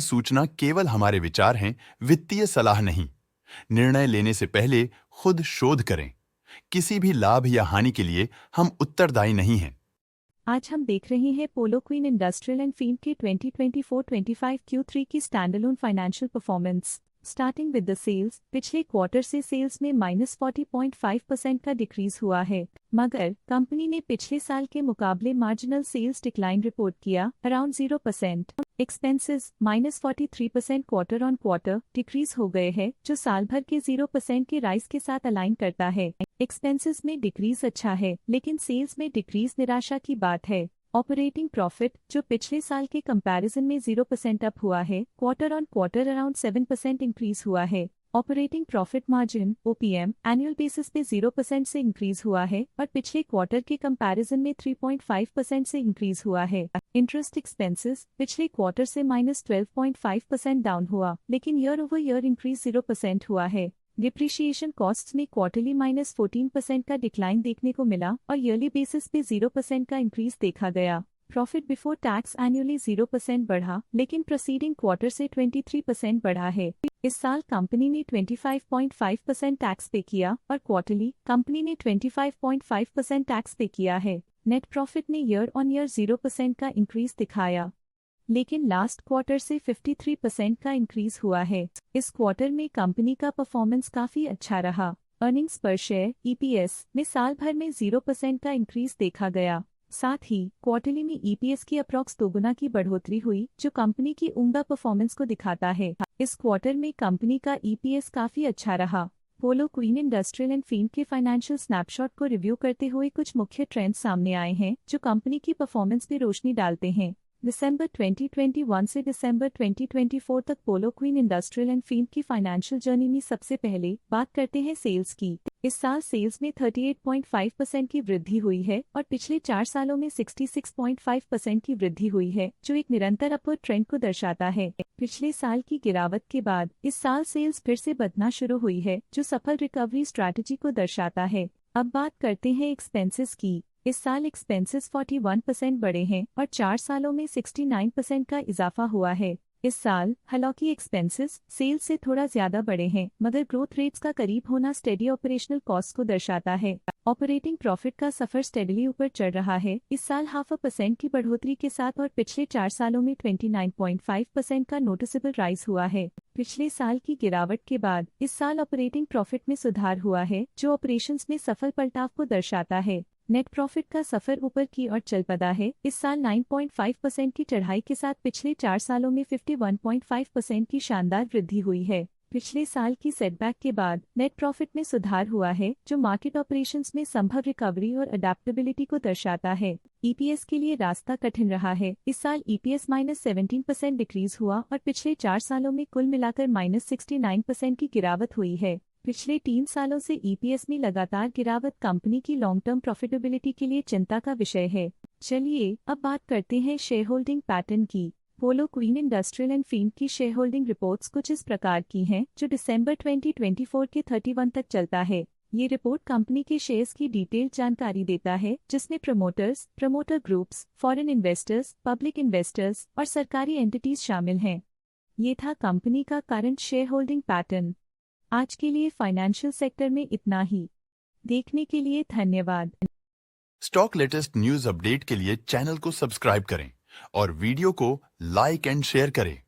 सूचना केवल हमारे विचार हैं, वित्तीय सलाह नहीं। निर्णय लेने से पहले खुद शोध करें। किसी भी लाभ या हानि के लिए हम उत्तरदायी नहीं हैं। आज हम देख रहे हैं Polo Queen industrial and film के 2024-25 Q3 की standalone financial performance. Starting with the sales, पिछले क्वार्टर से सेल्स में -40.5% का डिक्रीज हुआ है, मगर कंपनी ने पिछले साल के मुकाबले मार्जिनल सेल्स डिक्लाइन रिपोर्ट किया, around 0%। Expenses -43% quarter on quarter decrease हो गए हैं, जो साल भर के 0% के राइज के साथ अलाइन करता है। एक्सपेंसेस में डिक्रीज अच्छा है, लेकिन सेल्स में डिक्रीज निराशा की बात है। ऑपरेटिंग प्रॉफिट, जो पिछले साल के कंपैरिजन में 0% अप हुआ है, quarter on quarter around 7% increase हुआ है। Operating profit margin OPM annual basis पे 0% से इंक्रीज हुआ है और पिछले क्वार्टर के कंपैरिजन में 3.5% से इंक्रीज हुआ है। इंटरेस्ट एक्सपेंसेस पिछले क्वार्टर से -12.5% डाउन हुआ, लेकिन ईयर ओवर ईयर इंक्रीज 0% हुआ है। डिप्रिशिएशन कॉस्ट्स में क्वार्टरली -14% का डिक्लाइन देखने को मिला और ईयरली बेसिस पे 0% का इंक्रीज देखा गया। प्रॉफिट बिफोर टैक्स एनुअली 0% बढ़ा, लेकिन प्रोसीडिंग क्वार्टर से 23% बढ़ा है। इस साल कंपनी ने 25.5% टैक्स पे किया और क्वार्टरली कंपनी ने 25.5% टैक्स पे किया है। नेट प्रॉफिट ने ईयर ऑन ईयर 0% का इंक्रीज दिखाया, लेकिन लास्ट क्वार्टर से 53% का इंक्रीज हुआ है। इस क्वार्टर में कंपनी का परफॉर्मेंस काफी अच्छा रहा। अर्निंग्स पर शेयर EPS में साल भर में 0% का इंक्रीज देखा गया। साथ ही क्वार्टरली में EPS की अप्रॉक्स दोगुना की बढ़ोतरी हुई, जो कंपनी की उम्दा परफॉर्मेंस को दिखाता है। इस क्वार्टर में कंपनी का EPS काफी अच्छा रहा। पोलो क्वीन इंडस्ट्रियल एंड फिल्म के फाइनेंशियल स्नैपशॉट को रिव्यू करते हुए कुछ मुख्य ट्रेंड्स सामने आए हैं, जो कंपनी की परफॉर्मेंस पर रोशनी डालते हैं। दिसंबर 2021 से दिसंबर 2024 तक पोलो क्वीन इंडस्ट्रियल एंड फिल्म की फाइनेंशियल जर्नी में सबसे पहले बात करते हैं सेल्स की। इस साल सेल्स में 38.5% की वृद्धि हुई है और पिछले 4 सालों में 66.5% की वृद्धि हुई है, जो एक निरंतर अपवर्ड ट्रेंड को दर्शाता है। पिछले साल की गिरावट के बाद इस साल सेल्स फिर से बढ़ना शुरू हुई है, जो सफल रिकवरी स्ट्रैटेजी को दर्शाता है। अब बात करते हैं एक्सपेंसेस की। इस साल एक्सपेंसेस 41% बढ़े हैं और 4 सालों में 69% का इजाफा हुआ है। इस साल हालांकि एक्सपेंसेस सेल्स से थोड़ा ज्यादा बढ़े हैं, मगर ग्रोथ रेट्स का करीब होना स्टेडी ऑपरेशनल कॉस्ट को दर्शाता है। ऑपरेटिंग प्रॉफिट का सफर स्टेडली ऊपर चढ़ रहा है, इस साल 0.5% की बढ़ोतरी के साथ, और पिछले 4 सालों में 29.5% का नोटिसेबल राइज हुआ है। पिछले साल की गिरावट के बाद इस साल ऑपरेटिंग प्रॉफिट में सुधार हुआ है, जो ऑपरेशंस में सफल पलटाव को दर्शाता है। नेट प्रॉफिट का सफर ऊपर की ओर चल पड़ा है, इस साल 9.5% की चढ़ाई के साथ पिछले 4 सालों में 51.5% की शानदार वृद्धि हुई है। पिछले साल की सेटबैक के बाद नेट प्रॉफिट में सुधार हुआ है, जो मार्केट ऑपरेशंस में संभव रिकवरी और अडेप्टेबिलिटी को दर्शाता है। EPS के लिए रास्ता कठिन रहा है, इस साल EPS -17% डिक्रीज हुआ और पिछले 4 सालों में कुल मिलाकर -69% की गिरावट हुई है। पिछले 3 सालों से EPS में लगातार गिरावट कंपनी की लॉन्ग टर्म प्रॉफिटेबिलिटी के लिए चिंता का विषय है। चलिए अब बात करते हैं शेयर होल्डिंग पैटर्न की। पोलो क्वीन इंडस्ट्रियल एंड फिल्म की शेयर होल्डिंग रिपोर्ट्स कुछ इस प्रकार की हैं, जो दिसंबर 2024 के 31 तक चलता है। ये रिपोर्ट कंपनी के शेयर्स की डिटेल्ड जानकारी देता है, जिसमें promoters, promoter groups, foreign investors, public investors और सरकारी एंटिटीज शामिल हैं। ये था कंपनी का करंट शेयर होल्डिंग पैटर्न। आज के लिए फाइनेंशियल सेक्टर में इतना ही। देखने के लिए धन्यवाद। स्टॉक लेटेस्ट न्यूज अपडेट के लिए चैनल को सब्सक्राइब करें और वीडियो को लाइक एंड शेयर करें।